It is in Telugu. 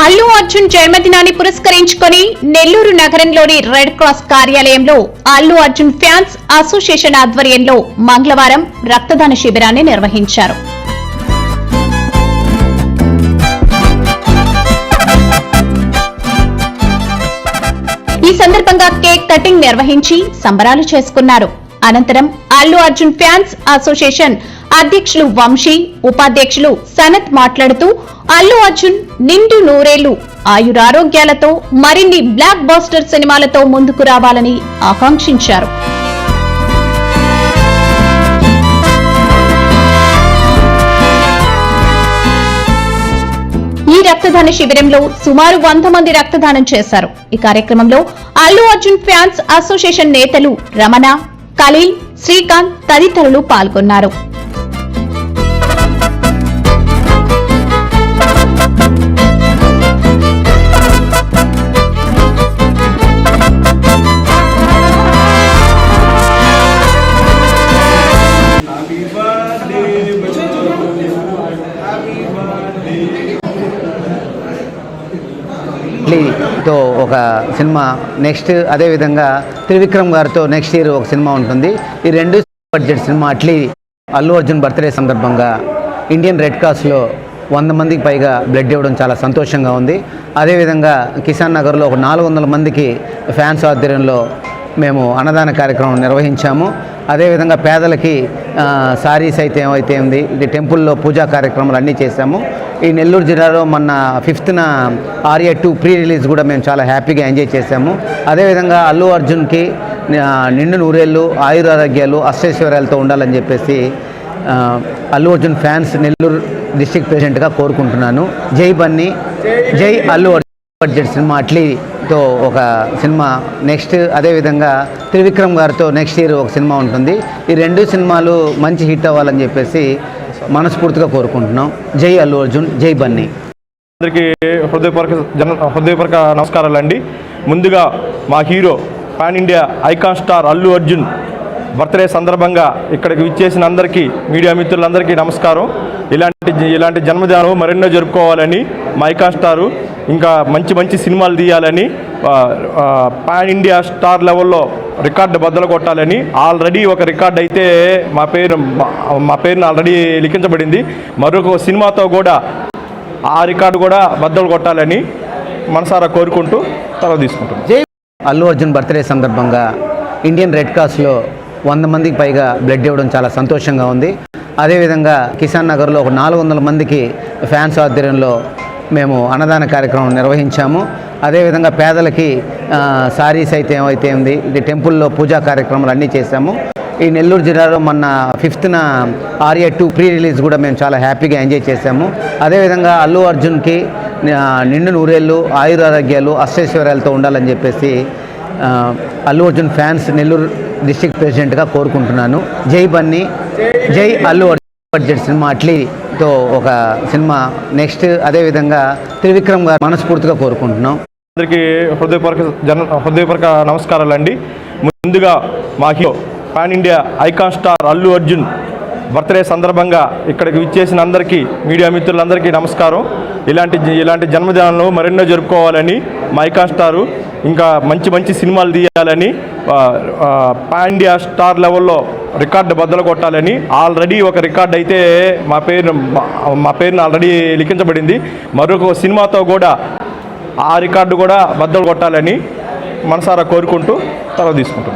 అల్లు అర్జున్ జన్మదినాన్ని పురస్కరించుకొని నెల్లూరు నగరంలోని రెడ్ క్రాస్ కార్యాలయంలో అల్లు అర్జున్ ఫ్యాన్స్ అసోసియేషన్ ఆధ్వర్యంలో మంగళవారం రక్తదాన శిబిరాన్ని నిర్వహించారు. ఈ సందర్భంగా కేక్ కటింగ్ నిర్వహించి సంబరాలు చేసుకున్నారు. అనంతరం అల్లు అర్జున్ ఫ్యాన్స్ అసోసియేషన్ అధ్యక్షులు వంశీ, ఉపాధ్యక్షులు సనత్ మాట్లాడుతూ అల్లు అర్జున్ నిండు నూరేళ్లు ఆయురారోగ్యాలతో మరిన్ని బ్లాక్ బస్టర్ సినిమాలతో ముందుకు రావాలని ఆకాంక్షించారు. ఈ రక్తదాన శిబిరంలో సుమారు 100 మంది రక్తదానం చేశారు. ఈ కార్యక్రమంలో అల్లు అర్జున్ ఫ్యాన్స్ అసోసియేషన్ నేతలు రమణ, ఖలీల్, శ్రీకాంత్ తదితరులు పాల్గొన్నారు. తో ఒక సినిమా నెక్స్ట్, అదేవిధంగా త్రివిక్రమ్ గారితో నెక్స్ట్ ఇయర్ ఒక సినిమా ఉంటుంది. ఈ రెండు budget cinema Allu Arjun birthday సందర్భంగా ఇండియన్ రెడ్ క్రాస్లో 100 మందికి పైగా బ్లడ్ ఇవ్వడం చాలా సంతోషంగా ఉంది. అదేవిధంగా కిసాన్ నగర్లో ఒక 400 మందికి ఫ్యాన్స్ ఆధ్వర్యంలో మేము అన్నదాన కార్యక్రమం నిర్వహించాము. అదేవిధంగా పేదలకి సారీస్ అయితే ఏమైతే ఉంది, ఇది టెంపుల్లో పూజా కార్యక్రమాలు అన్నీ చేశాము. ఈ నెల్లూరు జిల్లాలో మొన్న 5th ఆర్య 2 ప్రీ రిలీజ్ కూడా మేము చాలా హ్యాపీగా ఎంజాయ్ చేశాము. అదేవిధంగా అల్లు అర్జున్కి నిండు నూరేళ్ళు ఆయురారోగ్యాలు అష్టైశ్వర్యాలతో ఉండాలని చెప్పేసి అల్లు అర్జున్ ఫ్యాన్స్ నెల్లూరు డిస్ట్రిక్ట్ ప్రెసిడెంట్గా కోరుకుంటున్నాను. జై బన్నీ, జై అల్లు అర్జున్ బడ్జెట్ సినిమా తో ఒక సినిమా నెక్స్ట్, అదేవిధంగా త్రివిక్రమ్ గారితో నెక్స్ట్ ఇయర్ ఒక సినిమా ఉంటుంది. ఈ రెండు సినిమాలు మంచి హిట్ అవ్వాలని చెప్పేసి మనస్ఫూర్తిగా కోరుకుంటున్నాం. జై అల్లు అర్జున్, జై బన్నీ. అందరికీ హృదయపూర్వక నమస్కారాలండి. ముందుగా మా hero pan India icon star Allu Arjun birthday సందర్భంగా ఇక్కడికి విచ్చేసిన అందరికీ, మీడియా మిత్రులందరికీ నమస్కారం. ఇలాంటి జన్మదినం మరెన్నో జరుపుకోవాలని, మా ఐకాన్ స్టారు ఇంకా మంచి సినిమాలు తీయాలని, పాన్ ఇండియా స్టార్ లెవెల్లో రికార్డు బద్దలు కొట్టాలని, ఆల్రెడీ ఒక రికార్డు అయితే మా పేరును ఆల్రెడీ లిఖించబడింది. మరొక సినిమాతో కూడా ఆ రికార్డు కూడా బద్దలు కొట్టాలని మనసారా కోరుకుంటూ సెలవు తీసుకుంటాం. జై అల్లు అర్జున్ బర్త్డే సందర్భంగా ఇండియన్ రెడ్ క్రాస్లో 100 మందికి పైగా బ్లడ్ ఇవ్వడం చాలా సంతోషంగా ఉంది. అదేవిధంగా కిసాన్ నగర్లో ఒక 400 మందికి ఫ్యాన్స్ ఆధ్వర్యంలో మేము అన్నదాన కార్యక్రమం నిర్వహించాము. అదేవిధంగా పేదలకి సారీస్ అయితే ఏమైతే ఉంది, ఇది టెంపుల్లో పూజా కార్యక్రమాలు అన్నీ చేశాము. ఈ నెల్లూరు జిల్లాలో మొన్న 5th ఆర్య 2 ప్రీ రిలీజ్ కూడా మేము చాలా హ్యాపీగా ఎంజాయ్ చేశాము. అదేవిధంగా అల్లు అర్జున్కి నిండు నూరేళ్ళు ఆయురారోగ్యాలు అష్టైశ్వర్యాలతో ఉండాలని చెప్పేసి అల్లు అర్జున్ ఫ్యాన్స్ నెల్లూరు డిస్ట్రిక్ట్ ప్రెసిడెంట్గా కోరుకుంటున్నాను. జై బన్నీ, జై అల్లు అర్జున్ బడ్జెట్ సినిమా తో ఒక సినిమా నెక్స్ట్, అదేవిధంగా త్రివిక్రమ్ గారు మనస్ఫూర్తిగా కోరుకుంటున్నాం. అందరికీ హృదయపూర్వక నమస్కారాలండి. ముందుగా మా hero pan India icon star Allu Arjun birthday సందర్భంగా ఇక్కడికి విచ్చేసిన అందరికీ, మీడియా మిత్రులందరికీ నమస్కారం. ఇలాంటి జన్మదినాలను మరెన్నో జరుపుకోవాలని, మా ఐకాన్ స్టారు ఇంకా మంచి సినిమాలు తీయాలని, పాన్ ఇండియా స్టార్ లెవెల్లో రికార్డు బద్దలు కొట్టాలని, ఆల్రెడీ ఒక రికార్డు అయితే మా పేరును ఆల్రెడీ లిఖించబడింది. మరొక సినిమాతో కూడా ఆ రికార్డు కూడా బద్దలు కొట్టాలని మనసారా కోరుకుంటూ సెలవు తీసుకుంటాం.